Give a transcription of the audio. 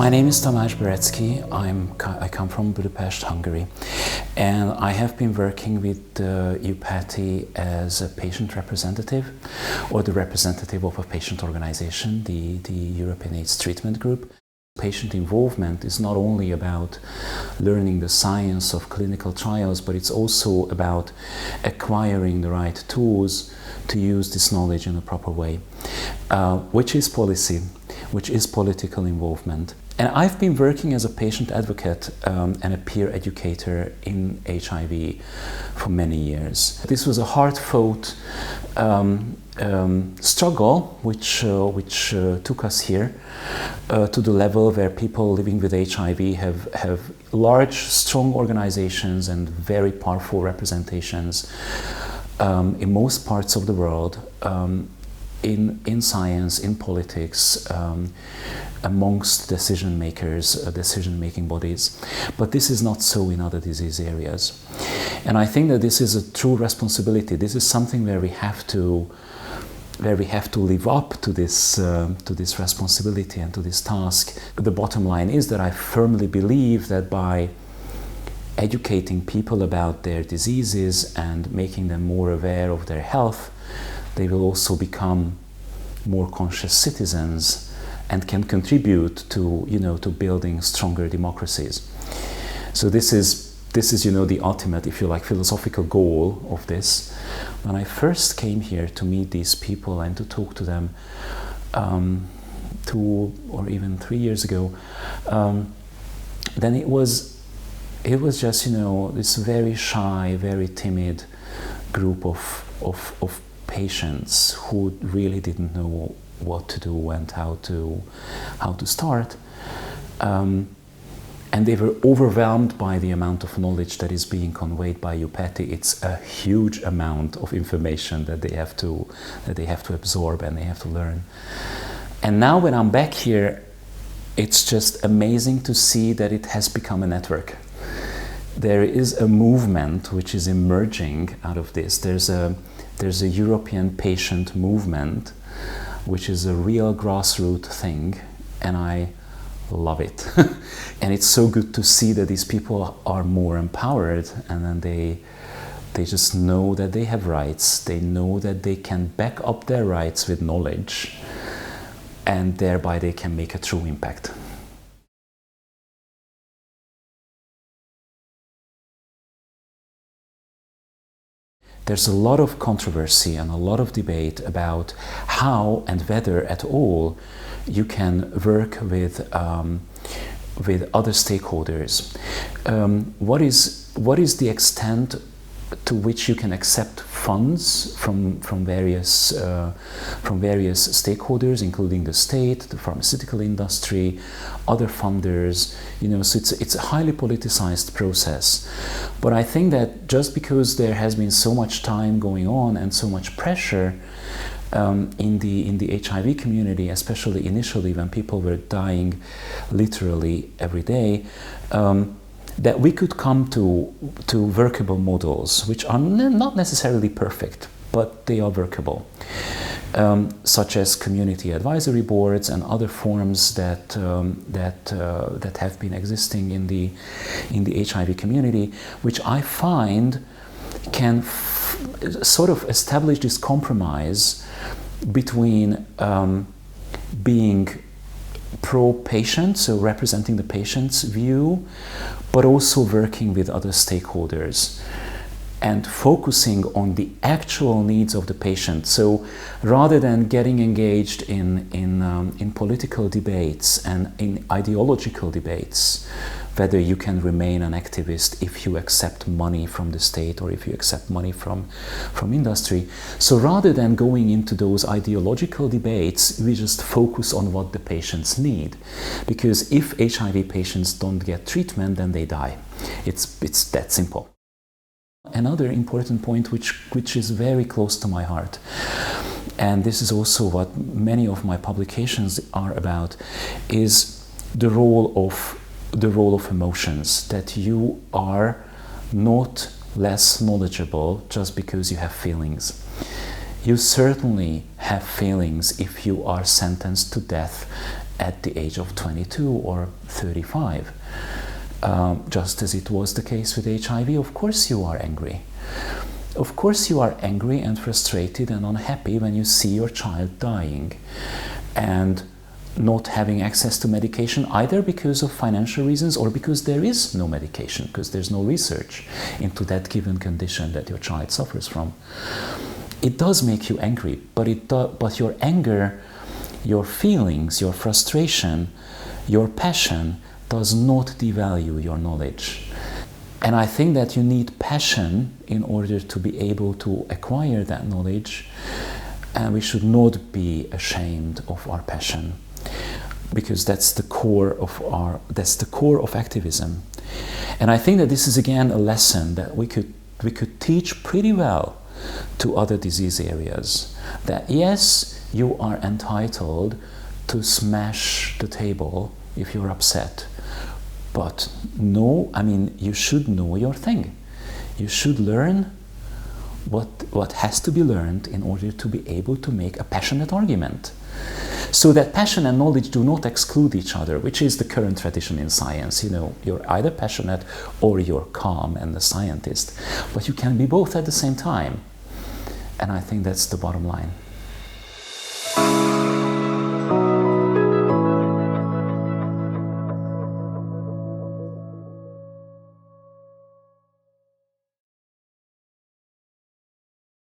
My name is Tamás Bereczky. I come from Budapest, Hungary, and I have been working with EUPATI as a patient representative, or the representative of a patient organization, the European AIDS Treatment Group. Patient involvement is not only about learning the science of clinical trials, but it's also about acquiring the right tools to use this knowledge in a proper way, which is policy, which is political involvement. And I've been working as a patient advocate and a peer educator in HIV for many years. This was a hard-fought struggle which took us here to the level where people living with HIV have large, strong organizations and very powerful representations in most parts of the world, in science, in politics, amongst decision makers, decision-making bodies. But this is not so in other disease areas. And I think that this is a true responsibility. This is something where we have to live up to this responsibility and to this task. The bottom line is that I firmly believe that by educating people about their diseases and making them more aware of their health, they will also become more conscious citizens and can contribute to building stronger democracies. So this is the ultimate, if you like, philosophical goal of this. When I first came here to meet these people and to talk to them 2 or even 3 years ago, then it was just this very shy, very timid group of patients who really didn't know what to do and how to start, and they were overwhelmed by the amount of knowledge that is being conveyed by EUPATI. It's a huge amount of information that they have to absorb and they have to learn. And now when I'm back here, it's just amazing to see that it has become a network. There is a movement which is emerging out of this. There's a European patient movement, which is a real grassroots thing, and I love it. And it's so good to see that these people are more empowered, and then they just know that they have rights. They know that they can back up their rights with knowledge, and thereby they can make a true impact. There's a lot of controversy and a lot of debate about how and whether at all you can work with other stakeholders. What is the extent to which you can accept funds from various stakeholders, including the state, the pharmaceutical industry, other funders? So it's a highly politicized process. But I think that just because there has been so much time going on and so much pressure in the HIV community, especially initially when people were dying literally every day, that we could come to workable models, which are not necessarily perfect, but they are workable, such as community advisory boards and other forms that have been existing in the HIV community, which I find can sort of establish this compromise between being pro-patient, so representing the patient's view, but also working with other stakeholders and focusing on the actual needs of the patient. So rather than getting engaged in political debates and in ideological debates, whether you can remain an activist if you accept money from the state or if you accept money from industry. So rather than going into those ideological debates, we just focus on what the patients need. Because if HIV patients don't get treatment, then they die. It's that simple. Another important point which is very close to my heart, and this is also what many of my publications are about, is the role of emotions, that you are not less knowledgeable just because you have feelings. You certainly have feelings if you are sentenced to death at the age of 22 or 35. Just as it was the case with HIV, of course you are angry. Of course you are angry and frustrated and unhappy when you see your child dying and not having access to medication, either because of financial reasons or because there is no medication, because there's no research into that given condition that your child suffers from. It does make you angry, but your anger, your feelings, your frustration, your passion does not devalue your knowledge. And I think that you need passion in order to be able to acquire that knowledge, and we should not be ashamed of our passion, because that's the core of activism. And I think that this is again a lesson that we could teach pretty well to other disease areas, that yes, you are entitled to smash the table if you're upset, but no, I mean, you should know your thing. You should learn what has to be learned in order to be able to make a passionate argument. So that passion and knowledge do not exclude each other, which is the current tradition in science. You know, you're either passionate or you're calm and a scientist, but you can be both at the same time. And I think that's the bottom line.